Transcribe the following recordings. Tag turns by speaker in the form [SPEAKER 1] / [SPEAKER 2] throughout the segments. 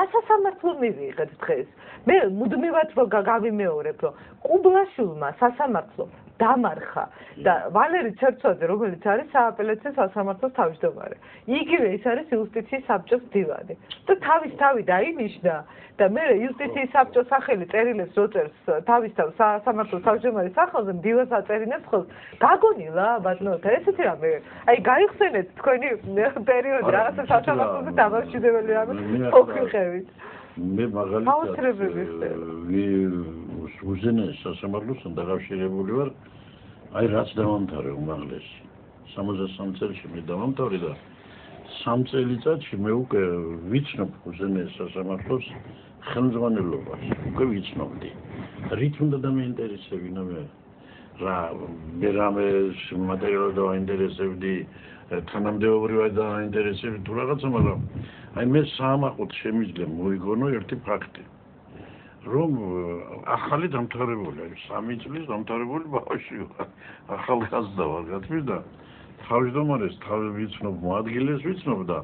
[SPEAKER 1] რა სასამართლო მივიღეთ დღეს? მე მუდმივად რო გავიმეორებ, რომ ყუბლაშვილმა სასამართლო დამარხა და ვალერი ცერცვაძე, რომელიც არის სააპელაციო სასამართლოს თავმჯდომარე. იგივე ის არის იუსტიციის საბჭოს მდივანი. და თავი დაინიშნა და მე იუსტიციის საბჭოს სახელი წერილებს როწერს თავის სასამართლოს თავმჯდომარის სახელზე მდივანს აწერინებს ხოლმე. გაგონილა ბატონოთა, ესეთი რამე. აი გაიხსენეთ თქვენი პერიოდი რაღაცა სასამართლოზე დამარჩიდებელი რამე მოგვიყევით.
[SPEAKER 2] მე მაგალითად უზენაეს სასამართლოსთან დაკავშირებული ვარ, აი რაც დავამთავრე უმაღლესი. 63 წელში მე დავამთავრე და 3 წელიწადში მე უკვე ვიცნობ უზენაეს სასამართლოს ხელმძღვანელობას. უკვე ვიცნობდი. რით უნდა დამეინტერესებინა მე? მე რამე მატერიალურად დავაინტერესებდი, თანამდებობრივად დავაინტერესებდი თუ რაღაცა, მაგრამ აი მე საამაყოდ შემიძლია მოიგონო ერთი ფაქტი. რომ ახალი დამთავრებული, 3 წლის დამთავრებული ბავშვი ვარ, ახალგაზრდა ვარ, გათმის და თავმჯდომარეს თავი ვიცნობ, მოადგილეს ვიცნობ და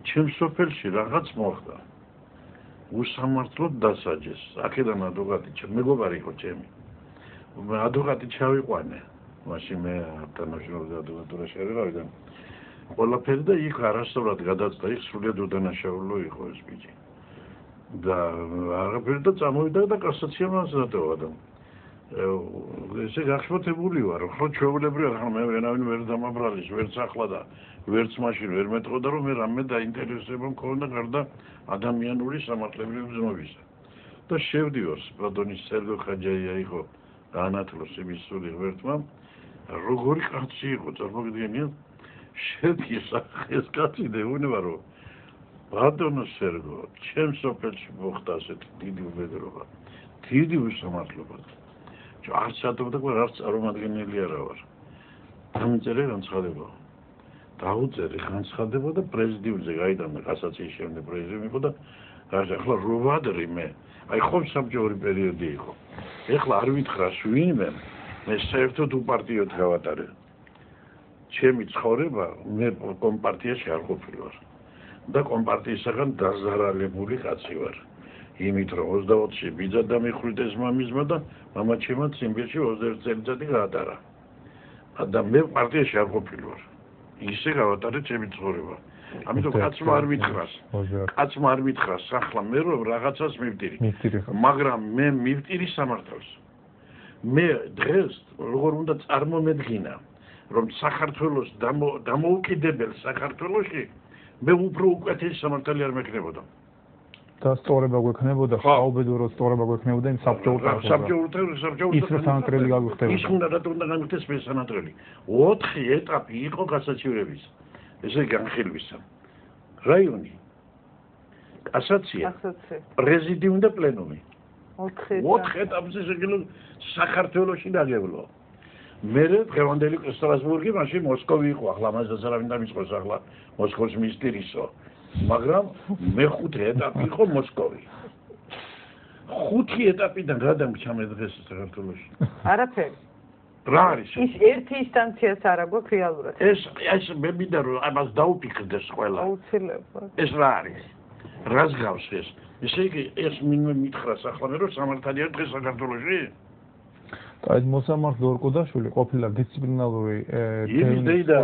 [SPEAKER 2] ჩემს სოფელში რაღაც მოხდა. უსამართლოდ დასაჯეს. აქედან ადვოკატი, მეგობარი იყო ჩემი. ადვოკატი ჩავიყვანე. მაშინ მე თანამშრომლობდა ადვოკატურაში არავინ და ყველაფერი და იქ არასწორად გადაწყდა, იქ სრულიად უდანაშაულო იყო ეს ბიჭი. და არაფერი და წამოვიდა და კასაციამ ასწავლა და ესე გახშფოთებული ვარ, ხო ჩვეულებრივად ახლა მე ვერავინ ვერ დამაბრალის, ვერც ახლა და ვერც მაშინ ვერ მეტყოდა რომ მე რამე დაინტერესება მქონდა გარდა ადამიანური სამართლებრივი გზნობისა. და შევდივარ ბატონის სერგო ხაჯაია იყო განათლოს იმის სული ღმერთმა, როგორი კაცი იყო, წარმოგიდგენიათ? შევდივარ ეს კაცი დეუნება რომ ბატონო სერგო, ჩემს სოფელში მოხდა ასეთი დიდი უბედურება, დიდი უსამართლობა. არც შატობდა და არც წარმომადგენელი არა ვარ. დამიწერე განცხადება. დაუწერე განცხადება და პრეზიდიუმზე გაიტანა კასაციის შემდეგ პრეზიდიუმი იყო და ახლა როვადრი მე. აი ხომ საბჭოური პერიოდი იყო. ეხლა არ ვითხრას ვინმე, მე საერთოდ უპარტიოდ გავატარე. ჩემი ცხოვრება მე კომპარტიაში არ ყოფილი ვარ. და კომპარტიისაგან დაზარალებული კაცი ვარ. იმით რომ 20-ში ბიძა დამიხვიდეს მამისმა და მამაჩემმა ციმბირში 21 წელიწადი გაატარა. და მე პარტიაში არ ყოფილი ვარ. ისე გავატარე ჩემი ცხოვრება. ამიტომ კაცმა არ მითხრას. კაცმა არ მითხრას, ახლა მე რომ რაღაცას მივტირი. მაგრამ მე მივტირი სამართალს. მე დღეს როგორ უნდა წარმომედგინა, რომ საქართველოს დამოუკიდებელ საქართველოში მე უფრო უკეთესი სამართალი არ მექნებოდა.
[SPEAKER 3] და სწორება გვექნებოდა, საუბედურო სწორება გვექნებოდა იმ საბჭოურ ის სანატრელი გაგვიხდებოდა.
[SPEAKER 2] ის უნდა გამიხდეს მე სანატრელი. 4 ეტაპი იყო გასაჩივრების. ესე განხილვისა. რაიონი, კასაცია, პრეზიდიუმი და პლენუმი. 4 ეტაპზე შეიძლება საქართველოში დაგევლო. მე დღევანდელი სტრასბურგი მაშინ მოსკოვი იყო, ახლა ამასაც არავინ დამიწყოს, ახლა მოსკოვის მინისტრისო. მაგრამ მე-5 ეტაპი იყო მოსკოვი. 5 ეტაპიდან გადამრჩა მე დღეს საქართველოში.
[SPEAKER 1] არაფერი.
[SPEAKER 2] რა არის?
[SPEAKER 1] ის ერთი ინსტანციაც არა გვაქვს რეალურად.
[SPEAKER 2] ეს მე მინდა რომ ამას დაუფიქრდეს ყველა.
[SPEAKER 1] აუცილებლად.
[SPEAKER 2] ეს რა არის? რას გავს ეს? ესე იგი ეს მითხრას ახლა მე რომ სამართალია დღეს საქართველოში?
[SPEAKER 3] აი მოსამართლე ორკოდაშვილი ყოფილა დისციპლინარული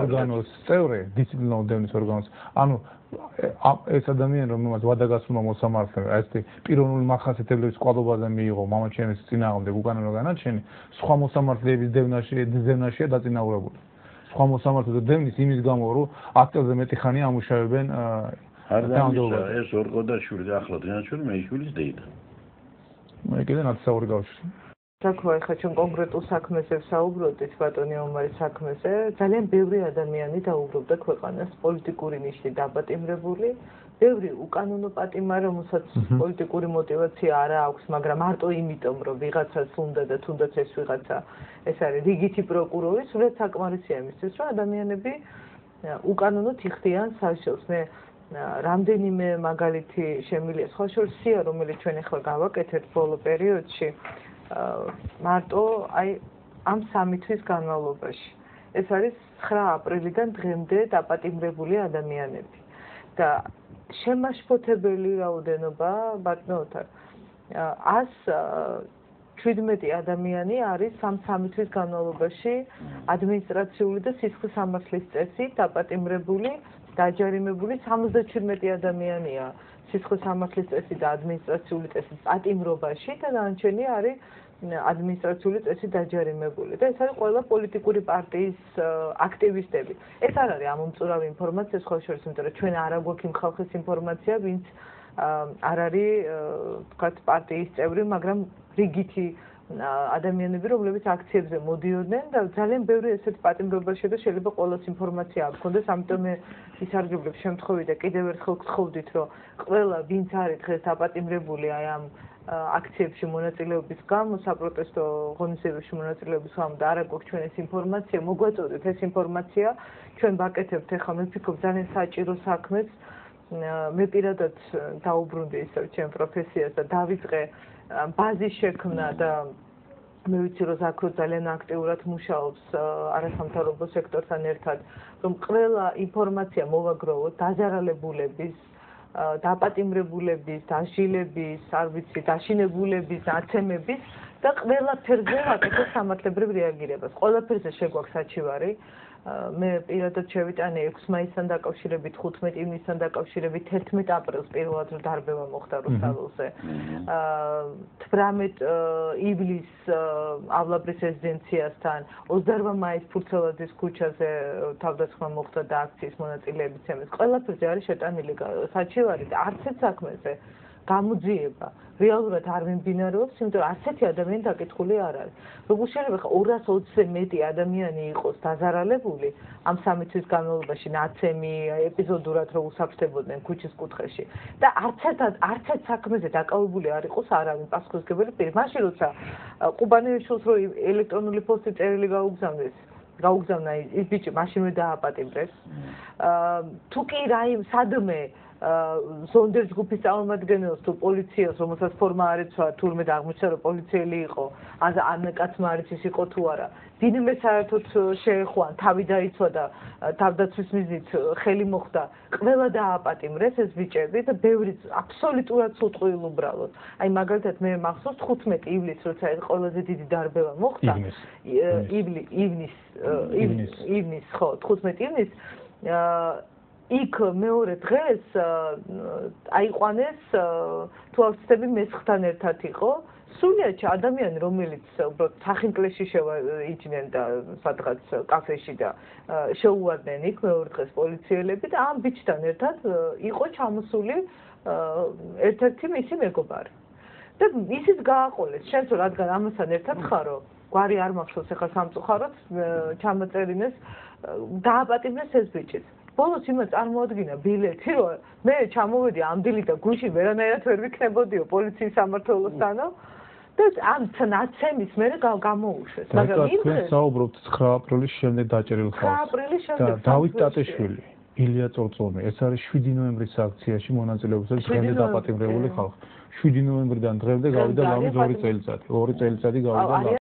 [SPEAKER 3] ორგანოს წევრი, დისციპლინარული დევნის ორგანოს. ანუ ეს ადამიანი რომელმაც ვადაგასულა მოსამართლე, ესეთი პიროვნული მახასიათებლების კვალობაზე მიიღო მამაჩემის წინააღმდეგ უკანონო განაჩენი, სხვა მოსამართლეების დევნაშია დაწინაურებული. სხვა მოსამართლეთა დევნის იმის გამო, რომ 10 წელზე მეტი ხანი ამუშავებენ
[SPEAKER 2] ეს ორკოდაშვილი ახლა დენაშვილი მეიშვილის დეიდა.
[SPEAKER 3] მე კიდე ნაცისაური გავშლი.
[SPEAKER 1] Საქმე ხა ჩვენ კონკრეტულ საქმეზე ვსაუბრობთ ბატონი ომარის საქმეზე. ძალიან ბევრი ადამიანი დაუბრუნდა ქვეყანას პოლიტიკური ნიშნით დაპატიმრებული, ბევრი უკანონო პატიმარი, რომელსაც პოლიტიკური мотиваცია არა აქვს, მაგრამ მარტო იმიტომ, რომ ვიღაცას უნდა და თუნდაც ეს ვიღაცა ეს არის რიგითი პროკურორი, სულაც საკმარისია იმისთვის, რომ ადამიანები უკანონოდ იხდიან საშიშელს. მე რამდენიმე მაგალითი შემილია, სხვა შორის სია, რომელიც ჩვენ ახლა გავაკეთებთ ბოლო პერიოდში. მარტო აი ამ 3 თვის განმავლობაში. ეს არის 9 აპრილიდან დღემდე დაპატიმრებული ადამიანები. და შემაშფოთებელი რაოდენობა ბატონოთარ 117 ადამიანი არის 3 თვის განმავლობაში ადმინისტრაციული და სისხლის სამართლის წესით დაპატიმრებული, დაჯარიმებული 77 ადამიანია სისხლის სამართლის წესით და ადმინისტრაციული წესით პატიმრობაში და დანარჩენი არის ადმინისტრაციული წესით დაჯარიმებული და ეს არის ყველა პოლიტიკური პარტიის აქტივისტები. ეს არ არის ამომწურავი ინფორმაცია სხვა შორის, იმიტომ რომ ჩვენ არ აგვაქვს იმ ხალხის ინფორმაცია, ვინც არ არის თქვათ პარტიის წევრი, მაგრამ რიგითი ადამიანები, რომლებიც აქციებზე მოდიოდნენ და ძალიან ბევრი ესეთ პატიმრებაში და შეიძლება ყოველს ინფორმაცია არ გქონდეს, ამიტომ მე ისარგებლებ შემთხვევით და კიდევ ერთხელ გთხოვდით, რომ ყველა ვინც არის დღეს დაპატიმრებული აი ამ აქციებში მონაწილეობის გამო, საპროტესტო ღონისძიებებში მონაწილეობის გამო და არ აქვს ჩვენ ეს ინფორმაცია, მოგვაწოდეთ ეს ინფორმაცია, ჩვენ ვაკეთებთ ახლა მე ვფიქრობ ძალიან საჭირო საქმეს, მე პირადად დაუბრუნდი ისევ ჩემ პროფესიას და დავიწყე ბაზის შექმნა და მე ვიცი რომ ზაქრო ძალიან აქტიურად მუშაობს არასამთავრობო სექტორთან ერთად, რომ ყველა ინფორმაცია მოვაგროვოთ დაზარალებულების დაპატიმრებულების, დაჟილების, არ ვიცი, დაშინებულების, დაცემების და ყველაფერზე ვაკეთებ სამართლებრივ რეაგირებას. ყველაფერზე შეგვაქვს საჩივარი. მე პირადად შევიტანე 6 მაისთან დაკავშირებით, 15 ივნისთან დაკავშირებით, 11 აპრილს პირველად დარბევა მოხდა რუსთაველზე. 18 ივლისს ავლაბრის რეზიდენციასთან, 28 მაისს ფურცელაძის ქუჩაზე თავდასხმა მოხდა და აქციის მონაწილეების ცემეს. ყველაფერზე არის შეტანილი საჩივარი და არც ერთ საქმეზე გამოძიება რეალურად არ მიმდინარეობს, იმიტომ რომ ასეთი ადამიანი დაკითხული არ არის. როგორ შეიძლება ხა 220-ზე მეტი ადამიანი იყოს დაზარალებული ამ 3 თვის განმავლობაში ნაცემი ეპიზოდურად რო უსაფრთხებოდნენ ქუჩის კუთხეში და არც ერთ საქმეზე დაკავებული არ იყოს არავინ პასუხისმგებელი პირი. მაშინ როცა ყუბანევილს რო ელექტრონული პოსტი წერილი გაუგზავნა ის ბიჭი მაშინვე დააპატიმრეს. თუ კი რაიმ სადმე ზონდერ ჯგუფის წარმომადგენელს თუ პოლიციას, რომელსაც ფორმა არ ეცვა, თურმე აღმოჩნდა რომ პოლიციელი იყო, ან კაცმა არ იცის იყო თუ არა. დინმე საერთოდ შეეხوان, თავი დაიცვა და თავდაცვის მიზნით ხელი მოხდა. ყველა დააპატიმრეს ეს ბიჭები და ბევრი აბსოლუტურად სუტყვიულ უბრალოდ. აი მაგალითად მე მახსოვს 15 ივლისს, როცა ეს ყველაზე დიდი დარბევა მოხდა. ივნის, ხო, 15 ივნისს იქ მეორე დღეს აიყვანეს თვალსწრები მესხთან ერთად იყო სულიაჩი ადამიანი რომელიც უბრალოდ სახინკლეში შევიჯნენ და სადღაც კაფეში და შეუვარდნენ იქ მეორე დღეს პოლიციელები და ამ ბიჭთან ერთად იყო ჩამოსული ერთ-ერთი მისი მეგობარი და ისიც გააყოლეს შენც რადგან ამასთან ერთად ხარო გვარი არ მახსოვს ახლა სამწუხაროდ ჩამოწერინეს დააპატიმრეს ეს ბიჭიც ბოლოს იმას წარმოადგინა ბილეთი, რომ მე ჩამოვედი ამ დილით და გუშინ ვერანაირად ვერ ვიქნებოდიო პოლიციის სამმართველოსთანო და ამ ნაცემის მერე გამოუშვეს.
[SPEAKER 3] მაგრამ იმ დღეს საუბრობთ 9 აპრილის შემდეგ დაჭერილ ხალხს.
[SPEAKER 1] 9 აპრილის შემდეგ.
[SPEAKER 3] და დავით ტატეშვილი, ილია წორწონი, ეს არის 7 ნოემბრის აქციაში მონაწილეობისას დღემდე დაპატიმრებული ხალხი. 7 ნოემბრიდან დღემდე გავიდა 2 წელიწადი. 2 წელიწადი გავიდა